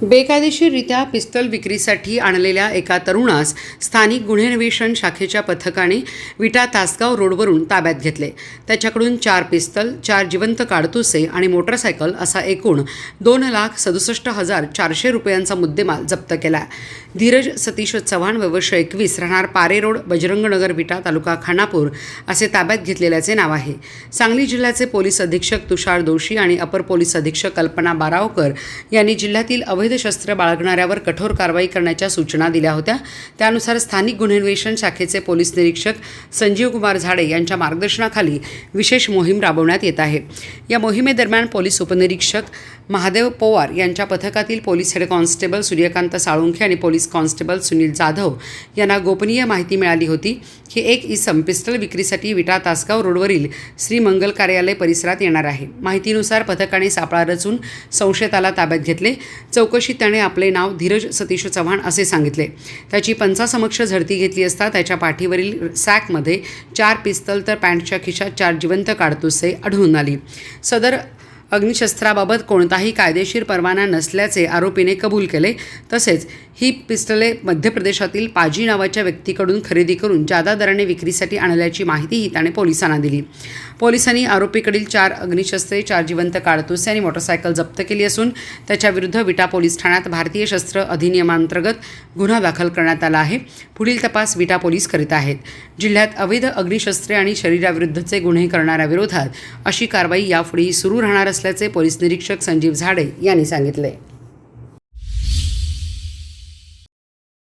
बेकायदेशीररित्या पिस्तल विक्रीसाठी आणलेल्या एका तरुणास स्थानिक गुन्हे अन्वेषण शाखेच्या पथकाने विटा तासगाव रोडवरून ताब्यात घेतले। त्याच्याकडून 4 पिस्तल, 4 जिवंत काडतुसे आणि मोटरसायकल असा एकूण 2,67,400 रुपयांचा मुद्देमाल जप्त केला। धीरज सतीश चव्हाण वर्ष 21 राहणार पारे रोड, बजरंगनगर, विटा, तालुका खानापूर असे ताब्यात घेतलेल्याचे नाव आहे। सांगली जिल्ह्याचे पोलीस अधीक्षक तुषार दोशी आणि अपर पोलीस अधीक्षक कल्पना बारावकर यांनी जिल्ह्यातील अवैध शस्त्र बाळगणाऱ्यावर कठोर कारवाई करण्याच्या सूचना दिल्या होत्या। त्यानुसार स्थानिक गुन्हे अन्वेषण शाखेचे पोलीस निरीक्षक संजीव कुमार झाडे यांच्या मार्गदर्शनाखाली विशेष मोहीम राबवण्यात येत आहे। या मोहिमेदरम्यान पोलीस उपनिरीक्षक महादेव पवार यांच्या पथकातील police head constable Suryakant Salunkhe आणि पोलीस कॉन्स्टेबल सुनील जाधव यांना गोपनीय माहिती मिळाली होती की एक इसम पिस्टल विक्रीसाठी विटा तासगाव रोडवरील श्री मंगल कार्यालय परिसरात येणार आहे। माहितीनुसार पथकाने सापळा रचून संशयिताला ताब्यात घेतले। चौकशीत त्याने आपले नाव धीरज सतीश चव्हाण असे सांगितले। त्याची पंचासमक्ष झडती घेतली असता त्याच्या पाठीवरील सॅकमध्ये 4 पिस्तल तर पॅन्टच्या खिशात 4 जिवंत काडतुसे आढळून आली। सदर अग्निशस्त्राबाबत कोणताही कायदेशीर परवाना नसल्याचे आरोपीने कबूल केले। तसेच ही पिस्तले मध्य प्रदेशातील पाजी नावाच्या व्यक्तीकडून खरेदी करून जादा दराने विक्रीसाठी आणल्याची माहितीही त्याने पोलिसांना दिली। पोलिसांनी आरोपीकडील 4 अग्निशस्त्रे, 4 जिवंत काडतुसे आणि मोटरसायकल जप्त केली असून त्याच्याविरुद्ध विटा पोलीस ठाण्यात भारतीय शस्त्र अधिनियमांतर्गत गुन्हा दाखल करण्यात आला आहे। पुढील तपास विटा पोलीस करीत आहेत। जिल्ह्यात अवैध अग्निशस्त्रे आणि शरीराविरुद्धचे गुन्हे करणाऱ्या विरोधात अशी कारवाई यापुढेही सुरू राहणार असल्याचे पोलीस निरीक्षक संजीव झाडे यांनी सांगितले।